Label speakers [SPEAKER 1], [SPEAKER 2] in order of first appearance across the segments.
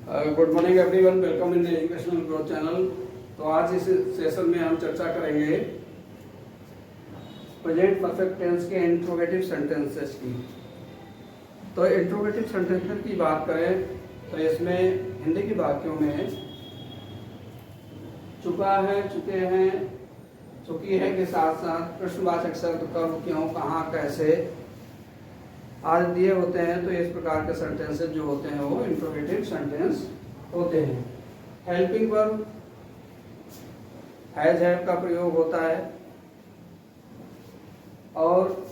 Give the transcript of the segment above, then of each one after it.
[SPEAKER 1] Good morning everyone, welcome in educational growth channel. तो आज इस सेशन में हम चर्चा करेंगे प्रेजेंट परफेक्ट टेंस के इंट्रोगेटिव सेंटेंसेस की। तो इंट्रोगेटिव सेंटेंसेस की बात करें तो इसमें हिंदी के वाक्यों में चुका है, चुके हैं, चुकी है के साथ साथ प्रश्नवाचक शब्द कब, क्यों, कहाँ, कैसे आज दिए होते हैं। तो इस प्रकार के सेंटेंसेस जो होते हैं वो इंट्रोगेटिव सेंटेंस होते हैं। हेल्पिंग वर्ब हैज हैव का प्रयोग होता है और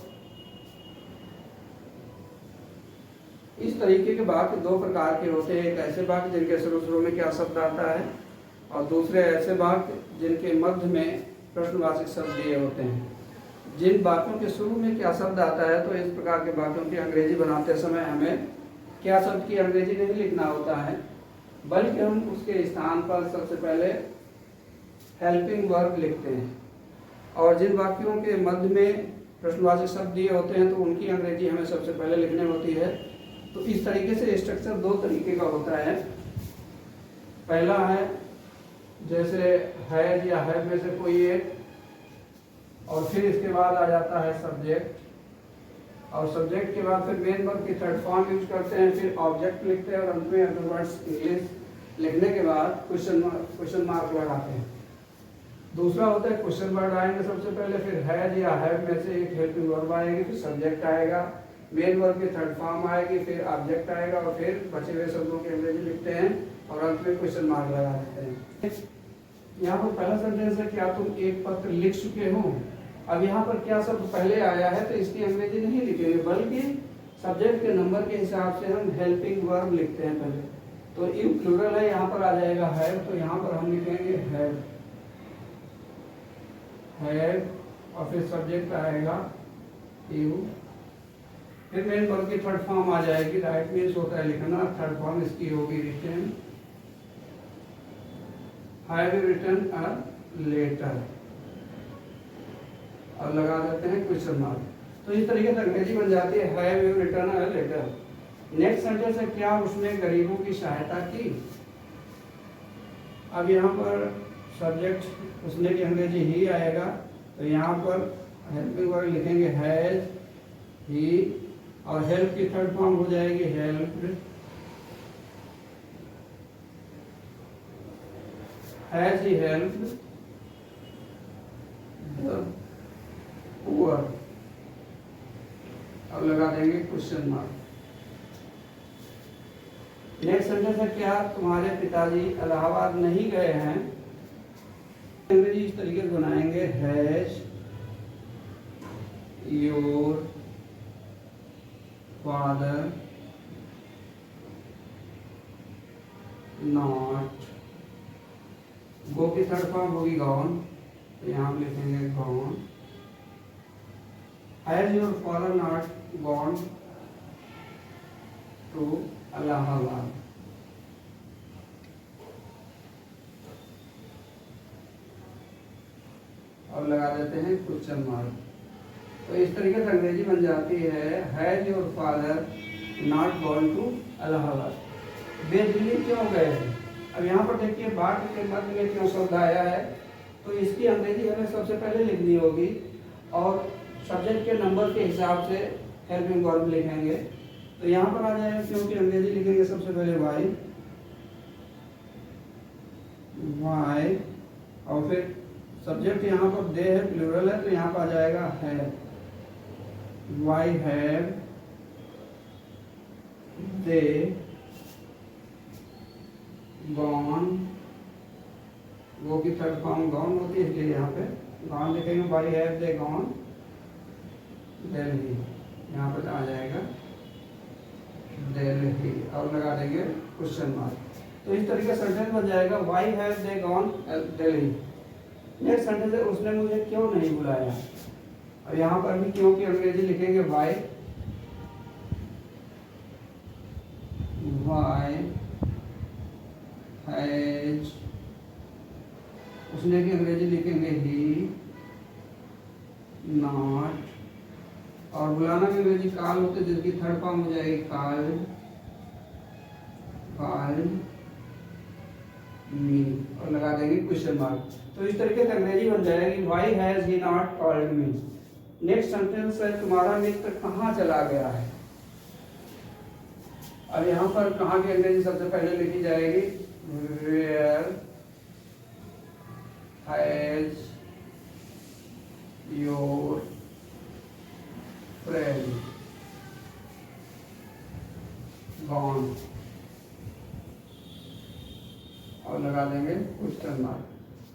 [SPEAKER 1] इस तरीके के वाक्य दो प्रकार के होते हैं। एक ऐसे वाक्य जिनके शुरू में क्या शब्द आता है और दूसरे ऐसे वाक्य जिनके मध्य में प्रश्नवाचक शब्द दिए होते हैं। जिन वाक्यों के शुरू में क्या शब्द आता है तो इस प्रकार के वाक्यों की अंग्रेजी बनाते समय हमें क्या शब्द की अंग्रेजी नहीं लिखना होता है, बल्कि हम उसके स्थान पर सबसे पहले हेल्पिंग वर्ब लिखते हैं। और जिन वाक्यों के मध्य में प्रश्नवाचक शब्द दिए होते हैं तो उनकी अंग्रेजी हमें सबसे पहले लिखनी होती है। तो इस तरीके से स्ट्रक्चर दो तरीके का होता है। पहला है जैसे हैज या हैव में से कोई एक, और फिर इसके बाद आ जाता है सब्जेक्ट, और सब्जेक्ट के बाद फिर मेन वर्ब की थर्ड फॉर्म यूज करते हैं, फिर ऑब्जेक्ट लिखते हैं और अंत में अदर वर्ड्स इंग्लिश लिखने के बाद क्वेश्चन मार्क लगाते हैं। दूसरा होता है क्वेश्चन वर्ड आएंगे सबसे पहले, फिर हैज या हैव में से एक हेल्पिंग वर्ब आएगी, फिर सब्जेक्ट आएगा, मेन वर्ब की थर्ड फॉर्म आएगी, फिर ऑब्जेक्ट आएगा और फिर बचे हुए शब्दों की अंग्रेजी लिखते हैं और अंत में क्वेश्चन मार्क लगा देते हैं। यहाँ पर पहला सेंटेंस है क्या तुम एक पत्र लिख चुके हो। अब यहाँ पर क्या शब्द पहले आया है तो इसकी अंग्रेजी नहीं लिखेंगे, बल्कि सब्जेक्ट के नंबर के हिसाब से हम हेल्पिंग वर्ब लिखते हैं पहले। तो यू प्लूरल है, यहाँ पर आ जाएगा हैव, तो यहाँ पर हम लिखेंगे हैव, और फिर सब्जेक्ट आएगा यू, फिर मेन वर्ब की थर्ड फॉर्म आ जाएगी। राइट मीन्स होता है लिखना, थर्ड फॉर्म इसकी होगी written, have written a letter, और लगा देते हैं क्वेश्चन मार्क। तो इस तरीके से अंग्रेजी बन जाती है have you written a letter. Next sentence है क्या उसने गरीबों की सहायता की। अब यहाँ पर सब्जेक्ट उसने की अंग्रेजी ही आएगा, तो यहाँ पर हेल्पिंग वर्ब लिखेंगे हैज ही, और हेल्प की थर्ड फॉर्म हो जाएगी helped, has he helped poor, अब लगा देंगे क्वेश्चन मार्क। नेक्स्ट सेंटेंस है क्या तुम्हारे पिताजी इलाहाबाद नहीं गए हैं। अंग्रेजी इस तरीके से बनाएंगे has your father not, go की थर्ड फॉर्म होगी गॉन, तो यहाँ हम लिखेंगे gone, has your father not gone to Allahabad. और लगा देते हैं क्वेश्चन मार्क। तो इस तरीके से अंग्रेजी बन जाती है has your father not gone to Allahabad. वे दिल्ली क्यों गए हैं। अब यहाँ पर देखिए वाक्य के मध्य में क्यों शब्द आया है, तो इसकी अंग्रेजी हमें सबसे पहले लिखनी होगी और सब्जेक्ट के नंबर के हिसाब से हेल्पिंग वर्ब लिखेंगे। तो यहाँ पर आ जाएगा क्योंकि अंग्रेजी लिखेंगे सबसे पहले वाई, वाई, और फिर सब्जेक्ट यहाँ पर दे है, प्लूरल है, तो यहाँ पर आ जाएगा है, वाई हैव दे गॉन, वो की थर्ड फॉर्म गॉन होती है इसलिए यहाँ पे गॉन लिखेंगे, why have they gone Delhi, यहाँ पर आ जाएगा दिल्ली, और लगा देंगे क्वेश्चन मार्क। तो इस तरीके से सेंटेंस बन जाएगा why have they gone Delhi. Next sentence है उसने मुझे क्यों नहीं बुलाया। और यहाँ पर भी क्यों की अंग्रेजी लिखेंगे वाई, वाई हैज, उसने की अंग्रेजी लिखेंगे ही नॉट, और बुलाना की अंग्रेजी काल होते जिसकी थर्ड फॉर्म हो जाएगी काल्ड, काल्ड, मी और लगा देंगे क्वेश्चन मार्क। तो इस तरीके से अंग्रेजी बन जाएगी why has he not called me. Next sentence है तुम्हारा मित्र कहाँ चला गया है। अब यहाँ पर कहाँ की अंग्रेजी सबसे पहले लिखी जाएगी where has your friend gone और लगा देंगे क्वेश्चन मार्क।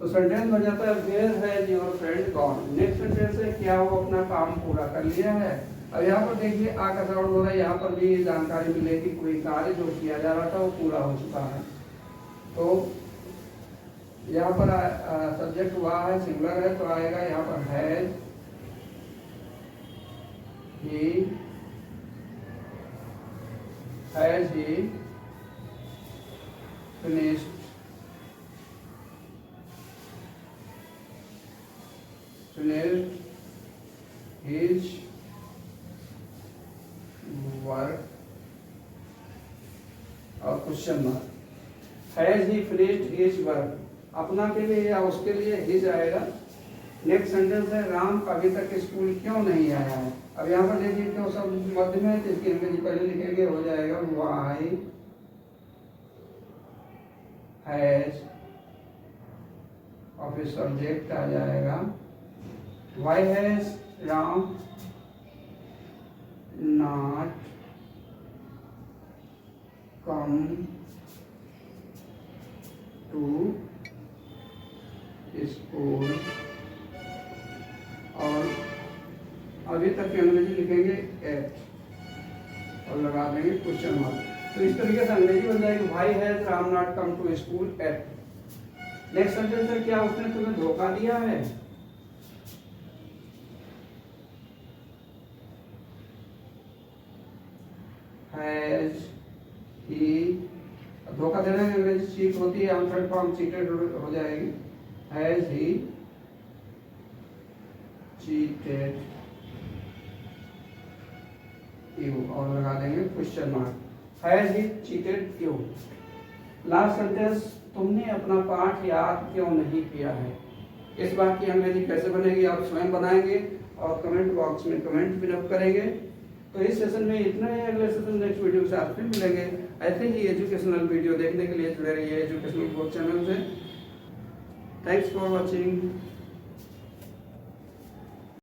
[SPEAKER 1] तो सेंटेंस बन जाता है where has your friend gone. Next sentence है क्या वो अपना काम पूरा कर लिया है। अब यहाँ पर देखिए आ का साउंड हो रहा है, यहाँ पर भी जानकारी मिलेगी कोई कार्य जो किया जा रहा था वो पूरा हो चुका है। तो यहाँ पर सब्जेक्ट हुआ है सिंगुलर है तो आएगा यहाँ पर has he finished his work और question mark. Has he finished his work अपना के लिए या उसके लिए हिज आएगा। नेक्स्ट सेंटेंस है राम अभी तक स्कूल क्यों नहीं आया है। अब यहाँ पर देखिए क्यों सब मध्य में जिसकी अंग्रेजी पहले लिखेंगे हो जाएगा वाई हैज और फिर सब्जेक्ट आ जाएगा why has Ram not come to school और अभी तक की अंग्रेजी लिखेंगे एट और लगा देंगे क्वेश्चन मार्क। तो इस तरीके से अंग्रेजी बन जाएगी why has Ram not come to school yet. Next sentence है क्या उसने तुम्हें धोखा दिया है। हैज ही धोखा देने में अंग्रेजी चीट होती है हम थर्ड फॉर्म चीटेड हो जाएगी। हैज ही चीटेड यू और लगा देंगे question mark. Has he cheated you. Last sentence तुमने अपना पाठ याद क्यों नहीं किया है। इस बात की अंग्रेजी कैसे बनेगी आप स्वयं बनाएंगे और कमेंट बॉक्स में कमेंट फिल अप करेंगे। तो इस सेशन में इतना ही, अगले सेशन नेक्स्ट वीडियो के साथ फिर मिलेंगे। ऐसे ही एजुकेशनल वीडियो देखने के लिए जुड़े रहिए एजुकेशनल बोर्ड चैनल से। Thanks for watching.